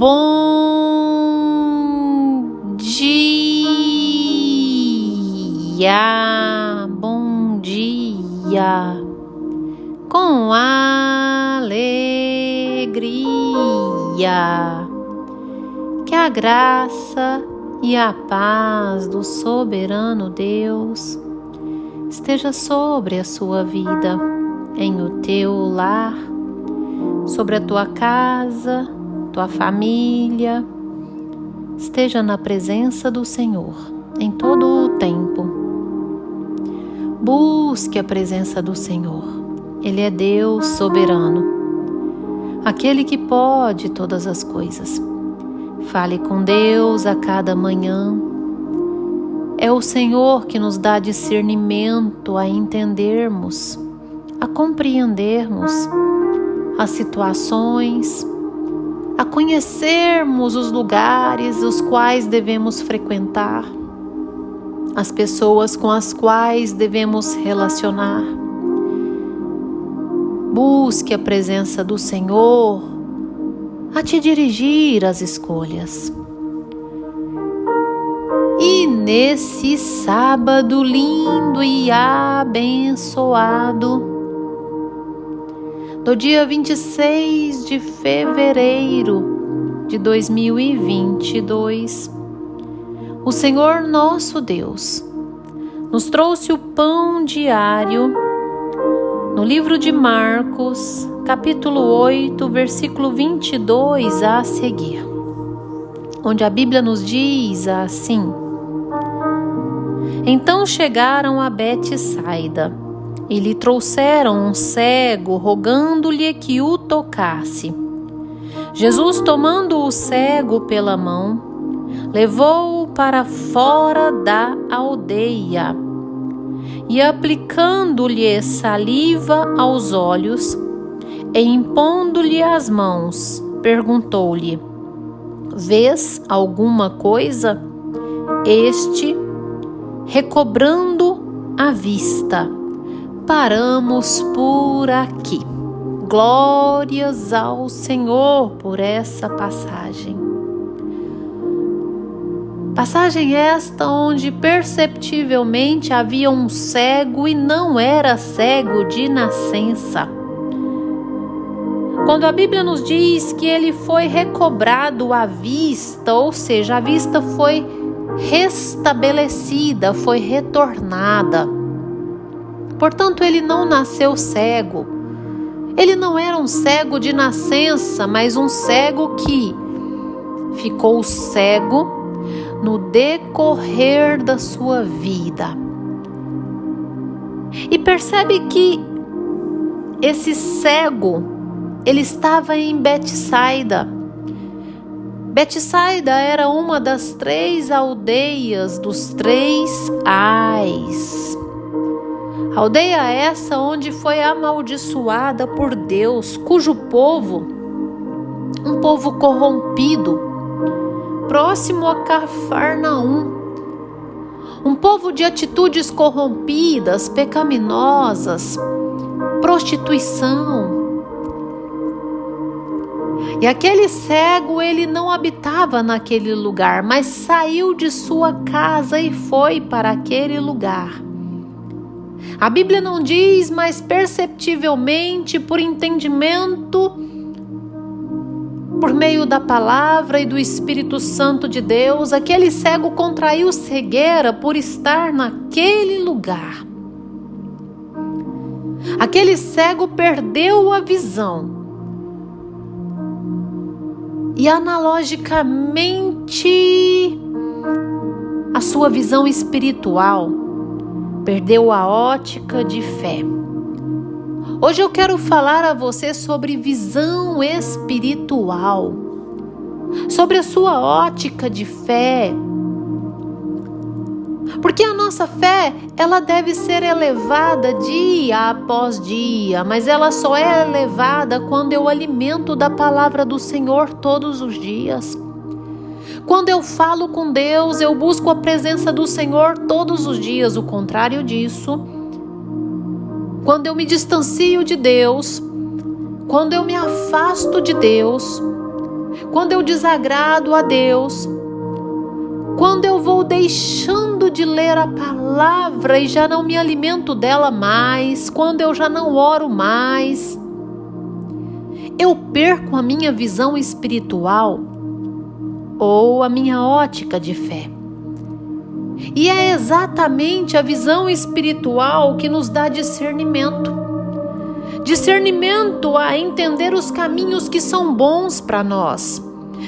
Bom dia, bom dia, com alegria, que a graça e a paz do soberano Deus esteja sobre a sua vida, em o teu lar, sobre a tua casa, tua família. Esteja na presença do Senhor em todo o tempo. Busque a presença do Senhor. Ele é Deus soberano, aquele que pode todas as coisas. Fale com Deus a cada manhã. É o Senhor que nos dá discernimento a entendermos, a compreendermos as situações, a conhecermos os lugares os quais devemos frequentar, as pessoas com as quais devemos relacionar. Busque a presença do Senhor a te dirigir às escolhas. E nesse sábado lindo e abençoado, do dia 26 de fevereiro de 2022, o Senhor nosso Deus nos trouxe o pão diário no livro de Marcos, capítulo 8, versículo 22 a seguir, onde a Bíblia nos diz assim: Então chegaram a Betsaida e lhe trouxeram um cego, rogando-lhe que o tocasse. Jesus, tomando o cego pela mão, levou-o para fora da aldeia e, aplicando-lhe saliva aos olhos e impondo-lhe as mãos, perguntou-lhe: Vês alguma coisa? Este, recobrando a vista, paramos por aqui. Glórias ao Senhor por essa passagem. Passagem esta onde perceptivelmente havia um cego e não era cego de nascença. Quando a Bíblia nos diz que ele foi recobrado a vista, ou seja, a vista foi restabelecida, foi retornada. Portanto, ele não nasceu cego. Ele não era um cego de nascença, mas um cego que ficou cego no decorrer da sua vida. E percebe que esse cego, ele estava em Betsaida. Betsaida era uma das 3 aldeias dos 3 ais. Aldeia essa onde foi amaldiçoada por Deus, cujo povo, um povo corrompido, próximo a Cafarnaum, um povo de atitudes corrompidas, pecaminosas, prostituição. E aquele cego, ele não habitava naquele lugar, mas saiu de sua casa e foi para aquele lugar. A Bíblia não diz, mas perceptivelmente, por entendimento, por meio da palavra e do Espírito Santo de Deus, aquele cego contraiu cegueira por estar naquele lugar. Aquele cego perdeu a visão. E analogicamente, a sua visão espiritual perdeu a ótica de fé. Hoje eu quero falar a você sobre visão espiritual, sobre a sua ótica de fé. Porque a nossa fé, ela deve ser elevada dia após dia, mas ela só é elevada quando eu alimento da palavra do Senhor todos os dias. Quando eu falo com Deus, eu busco a presença do Senhor todos os dias. O contrário disso, quando eu me distancio de Deus, quando eu me afasto de Deus, quando eu desagrado a Deus, quando eu vou deixando de ler a palavra e já não me alimento dela mais, quando eu já não oro mais, eu perco a minha visão espiritual ou a minha ótica de fé. E é exatamente a visão espiritual que nos dá discernimento. Discernimento a entender os caminhos que são bons para nós.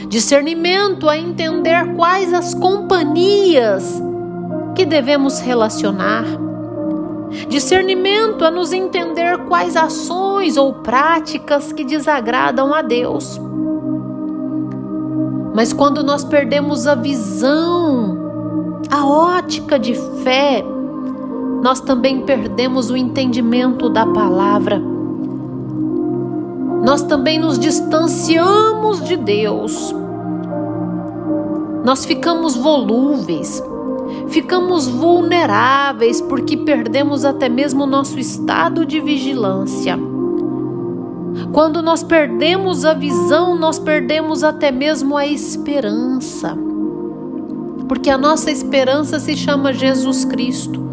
Discernimento a entender quais as companhias que devemos relacionar. Discernimento a nos entender quais ações ou práticas que desagradam a Deus. Mas quando nós perdemos a visão, a ótica de fé, nós também perdemos o entendimento da palavra. Nós também nos distanciamos de Deus. Nós ficamos volúveis, ficamos vulneráveis porque perdemos até mesmo o nosso estado de vigilância. Quando nós perdemos a visão, nós perdemos até mesmo a esperança. Porque a nossa esperança se chama Jesus Cristo.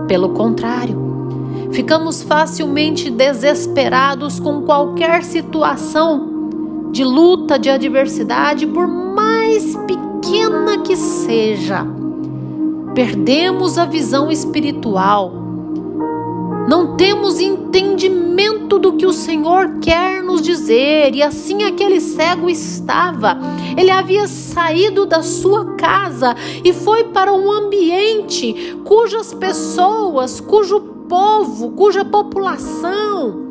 Pelo contrário, ficamos facilmente desesperados com qualquer situação de luta, de adversidade, por mais pequena que seja. Perdemos a visão espiritual. Não temos entendimento do que o Senhor quer nos dizer. E assim aquele cego estava. Ele havia saído da sua casa e foi para um ambiente cujas pessoas, cujo povo, cuja população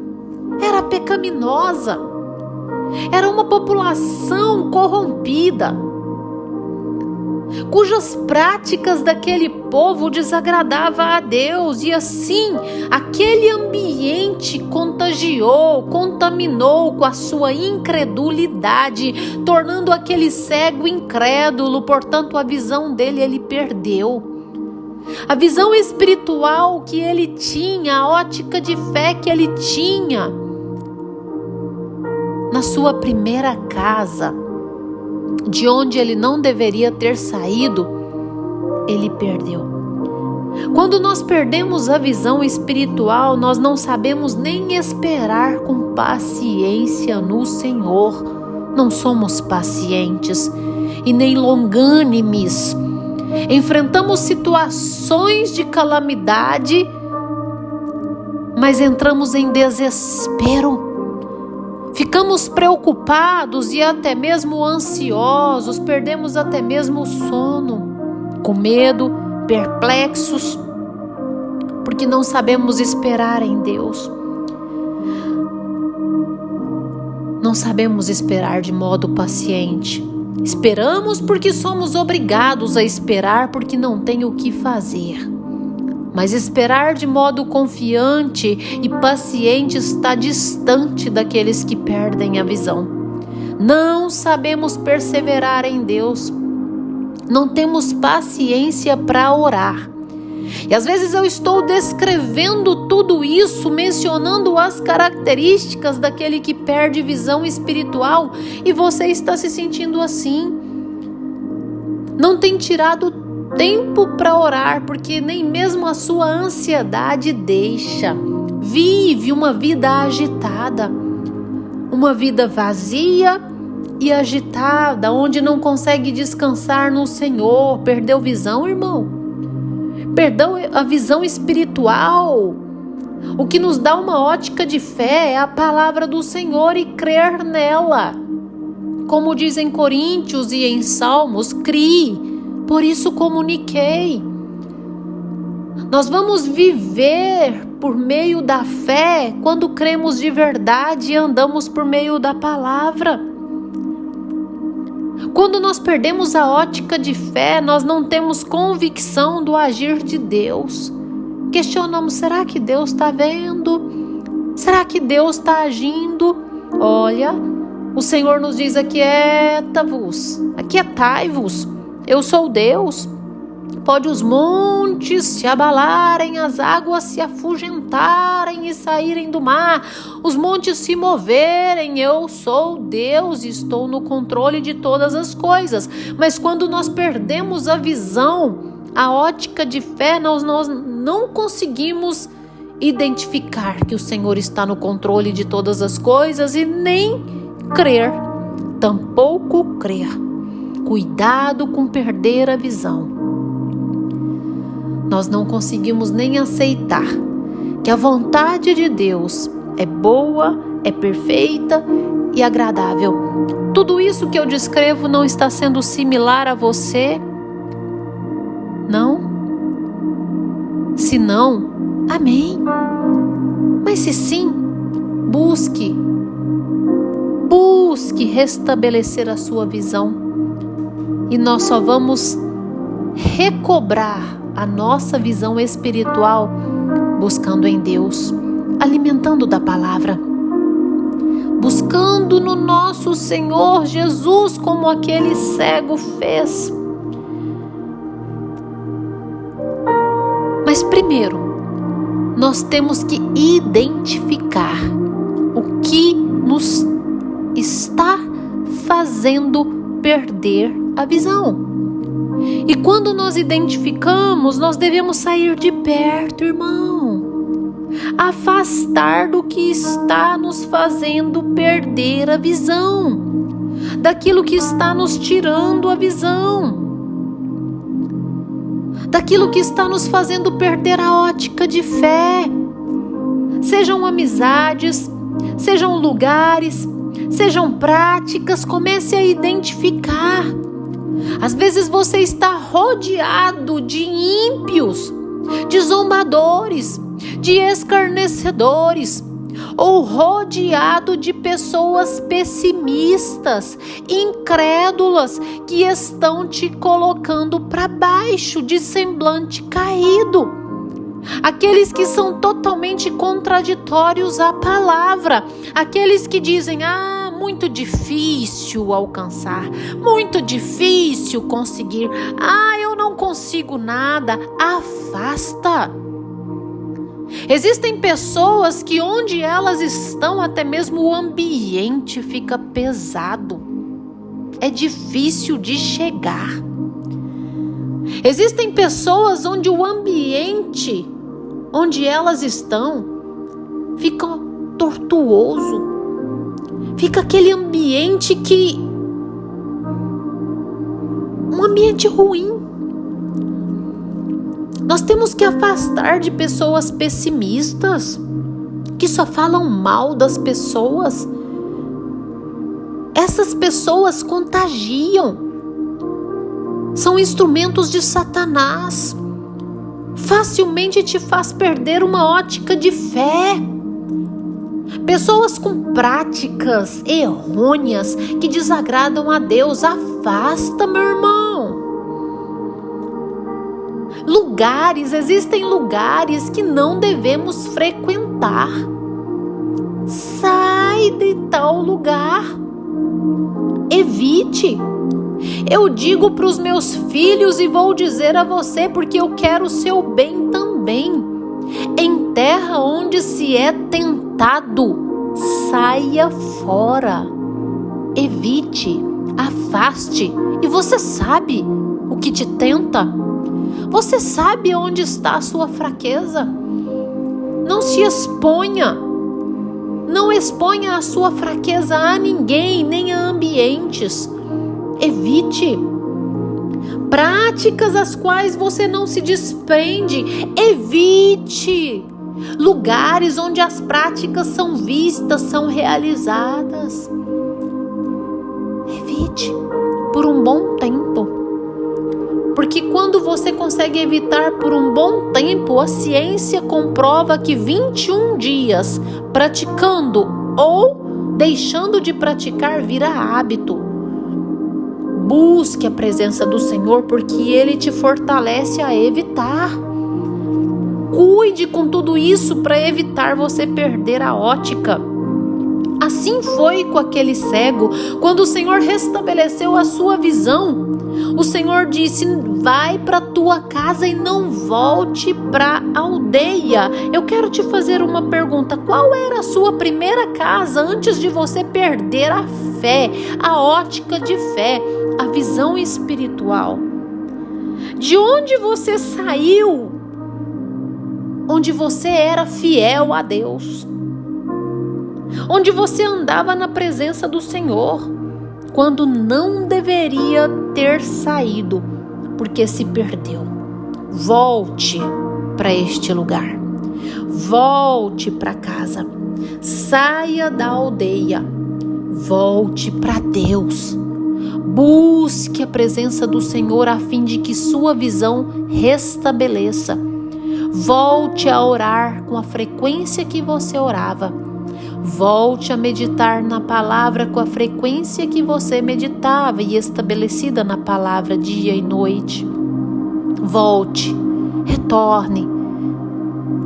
era pecaminosa. Era uma população corrompida, cujas práticas daquele povo desagradavam a Deus, e assim aquele ambiente contaminou com a sua incredulidade, tornando aquele cego incrédulo. Portanto, a visão dele ele perdeu. A visão espiritual que ele tinha, a ótica de fé que ele tinha na sua primeira casa, de onde ele não deveria ter saído, ele perdeu. Quando nós perdemos a visão espiritual, nós não sabemos nem esperar com paciência no Senhor. Não somos pacientes e nem longânimes. Enfrentamos situações de calamidade, mas entramos em desespero. Ficamos preocupados e até mesmo ansiosos, perdemos até mesmo o sono, com medo, perplexos, porque não sabemos esperar em Deus. Não sabemos esperar de modo paciente. Esperamos porque somos obrigados a esperar, porque não tem o que fazer. Mas esperar de modo confiante e paciente está distante daqueles que perdem a visão. Não sabemos perseverar em Deus. Não temos paciência para orar. E às vezes eu estou descrevendo tudo isso, mencionando as características daquele que perde visão espiritual, e você está se sentindo assim. Não tem tirado tempo para orar, porque nem mesmo a sua ansiedade deixa. Vive uma vida agitada, uma vida vazia e agitada, onde não consegue descansar no Senhor. Perdeu visão, irmão? Perdeu a visão espiritual. O que nos dá uma ótica de fé é a palavra do Senhor e crer nela. Como diz em Coríntios e em Salmos, crie, por isso comuniquei. Nós vamos viver por meio da fé quando cremos de verdade e andamos por meio da palavra. Quando nós perdemos a ótica de fé, nós não temos convicção do agir de Deus. Questionamos, será que Deus está vendo? Será que Deus está agindo? Olha, o Senhor nos diz: aquietai-vos, eu sou Deus. pode os montes se abalarem, as águas se afugentarem e saírem do mar, os montes se moverem. Eu sou Deus e estou no controle de todas as coisas. Mas quando nós perdemos a visão, a ótica de fé, nós não conseguimos identificar que o Senhor está no controle de todas as coisas e nem crer, tampouco crer. Cuidado com perder a visão. Nós não conseguimos nem aceitar que a vontade de Deus é boa, é perfeita e agradável. Tudo isso que eu descrevo não está sendo similar a você? Não? Se não, amém. Mas se sim, busque restabelecer a sua visão. E nós só vamos recobrar a nossa visão espiritual buscando em Deus, alimentando da palavra, buscando no nosso Senhor Jesus como aquele cego fez. Mas primeiro, nós temos que identificar o que nos está fazendo perder a visão. E quando nós identificamos, nós devemos sair de perto, irmão. Afastar do que está nos fazendo perder a visão, daquilo que está nos tirando a visão, daquilo que está nos fazendo perder a ótica de fé. Sejam amizades, sejam lugares, sejam práticas, comece a identificar. Às vezes você está rodeado de ímpios, de zombadores, de escarnecedores, ou rodeado de pessoas pessimistas, incrédulas, que estão te colocando para baixo, de semblante caído. Aqueles que são totalmente contraditórios à palavra, aqueles que dizem: muito difícil alcançar, muito difícil conseguir, eu não consigo nada. Afasta. Existem pessoas que onde elas estão, até mesmo o ambiente fica pesado, é difícil de chegar. Existem pessoas onde o ambiente onde elas estão fica tortuoso, fica aquele ambiente um ambiente ruim. Nós temos que afastar de pessoas pessimistas, que só falam mal das pessoas. Essas pessoas contagiam, são instrumentos de Satanás, facilmente te faz perder uma ótica de fé. Pessoas com práticas errôneas que desagradam a Deus, afasta, meu irmão. Existem lugares que não devemos frequentar. Sai de tal lugar. Evite. Eu digo para os meus filhos e vou dizer a você, porque eu quero o seu bem também. Em terra onde se é tentado, saia fora. Evite, afaste. E você sabe o que te tenta? Você sabe onde está a sua fraqueza? Não se exponha. Não exponha a sua fraqueza a ninguém, nem a ambientes. Evite. Práticas às quais você não se desprende. Evite. Lugares onde as práticas são vistas, são realizadas. Evite por um bom tempo. Porque quando você consegue evitar por um bom tempo, a ciência comprova que 21 dias praticando ou deixando de praticar vira hábito. Busque a presença do Senhor, porque Ele te fortalece a evitar. Cuide com tudo isso para evitar você perder a ótica. Assim foi com aquele cego. Quando o Senhor restabeleceu a sua visão, o Senhor disse: vai para tua casa e não volte para a aldeia. Eu quero te fazer uma pergunta: qual era a sua primeira casa antes de você perder a fé, a ótica de fé, a visão espiritual? De onde você saiu? Onde você era fiel a Deus, onde você andava na presença do Senhor, quando não deveria ter saído, porque se perdeu. Volte para este lugar, volte para casa, saia da aldeia, volte para Deus, busque a presença do Senhor a fim de que sua visão restabeleça. Volte a orar com a frequência que você orava. Volte a meditar na palavra com a frequência que você meditava e estabelecida na palavra dia e noite. Volte, retorne.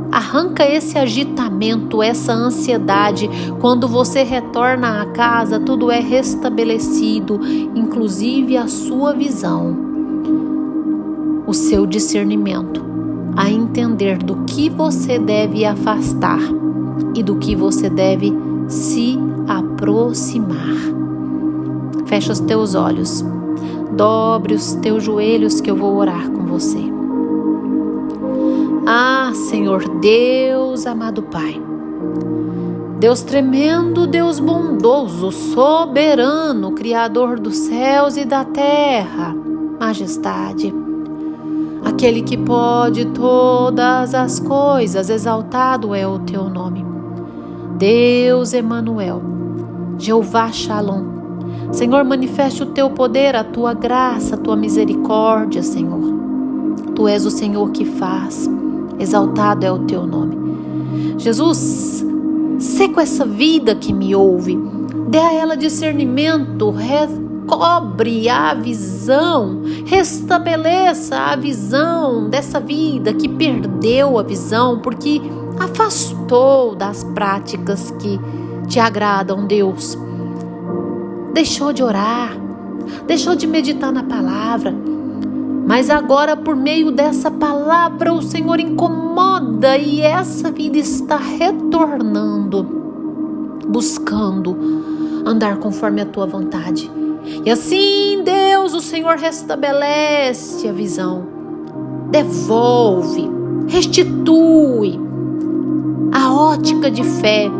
Arranca esse agitamento, essa ansiedade. Quando você retorna à casa, tudo é restabelecido, inclusive a sua visão, o seu discernimento, a entender do que você deve afastar e do que você deve se aproximar. Fecha os teus olhos, dobre os teus joelhos que eu vou orar com você. Ah, Senhor Deus, amado Pai, Deus tremendo, Deus bondoso, soberano, Criador dos céus e da terra, majestade, aquele que pode todas as coisas, exaltado é o teu nome. Deus Emanuel, Jeová Shalom. Senhor, manifeste o teu poder, a tua graça, a tua misericórdia, Senhor. Tu és o Senhor que faz, exaltado é o teu nome. Jesus, sê com essa vida que me ouve, dê a ela discernimento, recobre a visão, restabeleça a visão dessa vida que perdeu a visão porque afastou das práticas que te agradam, Deus. Deixou de orar, deixou de meditar na palavra, mas agora por meio dessa palavra o Senhor incomoda e essa vida está retornando, buscando andar conforme a tua vontade. E assim, Deus, o Senhor restabelece a visão, devolve, restitui a ótica de fé,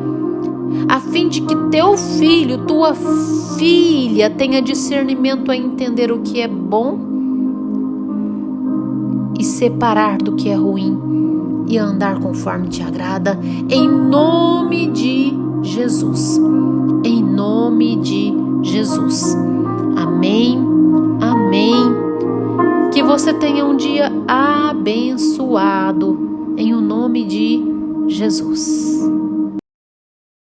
a fim de que teu filho, tua filha tenha discernimento a entender o que é bom e separar do que é ruim e andar conforme te agrada, em nome de Jesus, em nome de Jesus. Amém, amém. Que você tenha um dia abençoado, em o nome de Jesus.